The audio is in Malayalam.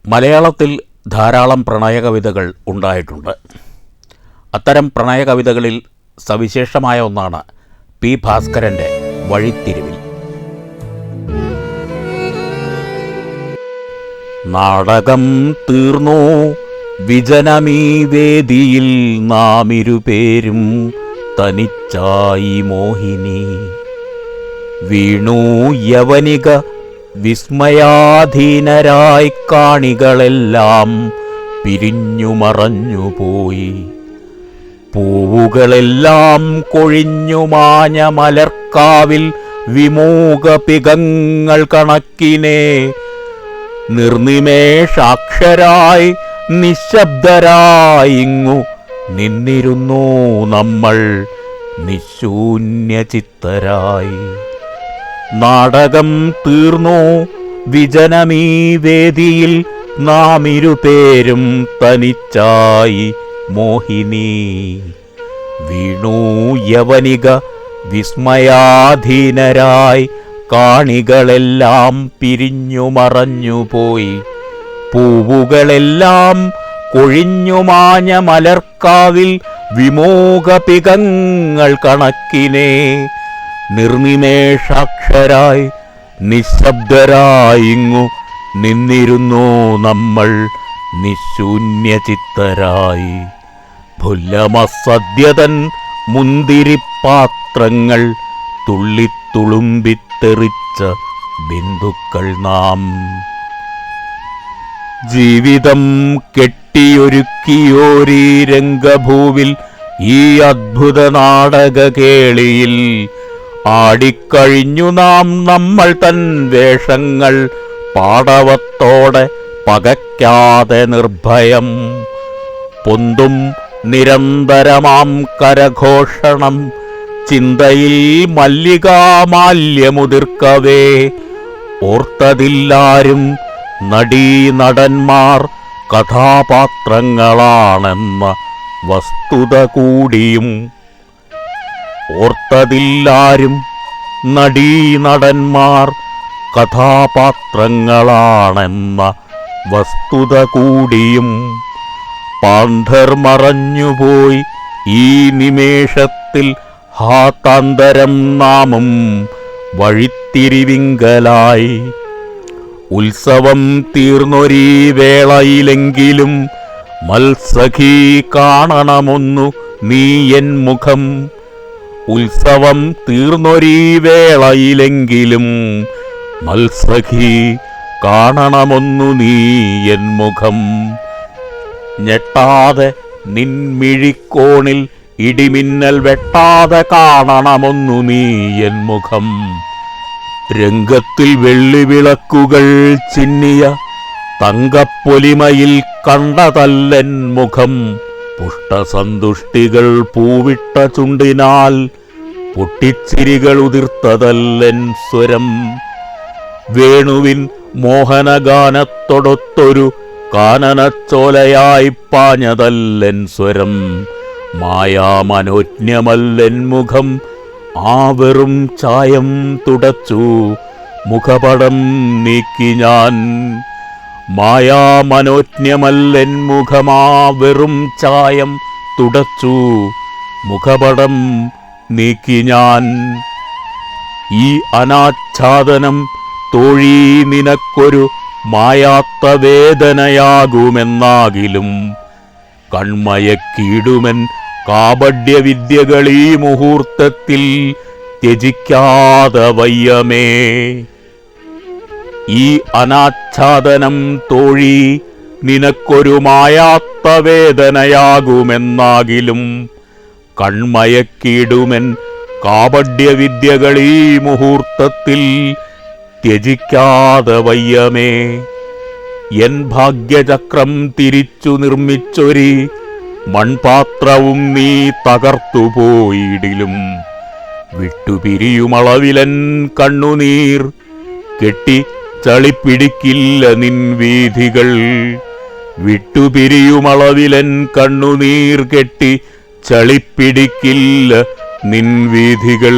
മലയാളത്തിൽ ധാരാളം പ്രണയകവിതകൾ ഉണ്ടായിട്ടുണ്ട്. അത്തരം പ്രണയകവിതകളിൽ സവിശേഷമായ ഒന്നാണ് പി. ഭാസ്കരൻ്റെ വഴിത്തിരിവിൽ. നാടകം തീർന്നു വിജനമീ വേദിയിൽ നാമിരുപേരും തനിച്ചായി മോഹിനി. വീണു യവനിക വിസ്മയാധീനരായി കാണികളെല്ലാം പിരിഞ്ഞു മറഞ്ഞുപോയി. പൂവുകളെല്ലാം കൊഴിഞ്ഞു മാഞ്ഞ മലർക്കാവിൽ വിമൂകപികങ്ങൾ കണക്കിനെ നിർനിമേഷാക്ഷരായി നിശബ്ദരായിങ്ങു നിന്നിരുന്നു നമ്മൾ നിശൂന്യചിത്തരായി. നാടകം തീർന്നു വിജനമീ വേദിയിൽ നാമിരുപേരും തനിച്ചായി മോഹിനി. വീണു യവനിക വിസ്മയാധീനരായി കാണികളെല്ലാം പിരിഞ്ഞു മറഞ്ഞുപോയി. പൂവുകളെല്ലാം കൊഴിഞ്ഞു മാഞ്ഞ മലർക്കാവിൽ വിമോകപികങ്ങൾ കണക്കിനെ നിർനിമേഷാക്ഷരായി നിശബ്ദരായിങ്ങു നിന്നിരുന്നു നമ്മൾ നിശൂന്യചിത്തരായി. ഫുല്ലമസദ്യതൻ മുന്തിരിപ്പാത്രങ്ങൾ തുള്ളിത്തുളുമ്പിത്തെറിച്ച ബിന്ദുക്കൾ നാം. ജീവിതം കെട്ടിയൊരുക്കിയോരീ രംഗഭൂവിൽ ഈ അദ്ഭുത നാടകകേളിയിൽ ആടിക്കഴിഞ്ഞു നാം നമ്മൾ തൻ വേഷങ്ങൾ പാടവത്തോടെ പകയ്ക്കാതെ നിർഭയം. പൊന്തും നിരന്തരമാം കരഘോഷണം ചിന്തയിൽ മല്ലികാമാല്യമുതിർക്കവേ. ഓർത്തതില്ലാരും നടീനടന്മാർ കഥാപാത്രങ്ങളാണെന്ന വസ്തുത കൂടിയും. ഓർത്തതില്ലാരും നടീനടന്മാർ കഥാപാത്രങ്ങളാണെന്ന വസ്തുത കൂടിയും. പാണ്ഡർ മറഞ്ഞുപോയി ഈ നിമേഷത്തിൽ ഹാതാന്തരം നാമും വഴിത്തിരിവിങ്കലായി. ഉത്സവം തീർന്നൊരീ വേളയിലെങ്കിലും മത്സഖീ കാണണമൊന്നു നീ എൻ മുഖം. ഉത്സവം തീർന്നൊരീ വേളയിലെങ്കിലും മത്സഖീ കാണണമൊന്നു നീ എൻ മുഖം. ഞെട്ടാതെ നിൻമിഴിക്കോണിൽ ഇടിമിന്നൽ വെട്ടാതെ കാണണമൊന്നു നീ എൻ മുഖം. രംഗത്തിൽ വെള്ളിവിളക്കുകൾ ചിന്നിയ തങ്കപ്പൊലിമയിൽ കണ്ടതല്ലൻ മുഖം. പുഷ്ടസന്തുഷ്ടികൾ പൂവിട്ട ചുണ്ടിനാൽ പൊട്ടിച്ചിരികൾ ഉതിർത്തതല്ലൻ സ്വരം. വേണുവിൻ മോഹനഗാനത്തൊടൊത്തൊരു കാനനച്ചോലയായി പാഞ്ഞതല്ലൻ സ്വരം. മായാമനോജ്ഞമല്ലൻ മുഖം, ആ വെറും ചായം തുടച്ചു മുഖപടം നീക്കി ഞാൻ. മായാമനോജ്ഞമല്ലൻ മുഖമാ വെറും ചായം തുടച്ചു മുഖപടം നീക്കി ഞാൻ. ഈ അനാച്ഛാദനം തോഴീ നിനക്കൊരു മായാത്ത വേദനയാകുമെന്നാകിലും കൺമയക്കീടുമൻ കാപഢ്യവിദ്യകളീ മുഹൂർത്തത്തിൽ ത്യജിക്കാതെ വയ്യമേ. ഈ അനാച്ഛാദനം തോഴീ നിനക്കൊരു മായാത്ത വേദനയാകുമെന്നാകിലും കൺമയക്കീടുമൻ കാപഢ്യവിദ്യകളീ മുഹൂർത്തത്തിൽ ത്യജിക്കാതെ വയ്യമേ. എൻ ഭാഗ്യചക്രം തിരിച്ചു നിർമ്മിച്ചൊരി മൺപാത്രവും നീ തകർത്തുപോയിടിലും വിട്ടുപിരിയുമളവിലൻ കണ്ണുനീർ കെട്ടി ചളിപ്പിടിക്കില്ല നിൻ വീഥികൾ. വിട്ടുപിരിയുമളവിലൻ കണ്ണുനീർ കെട്ടി ചളിപ്പിടിക്കില്ല നിൻ വീഥികൾ.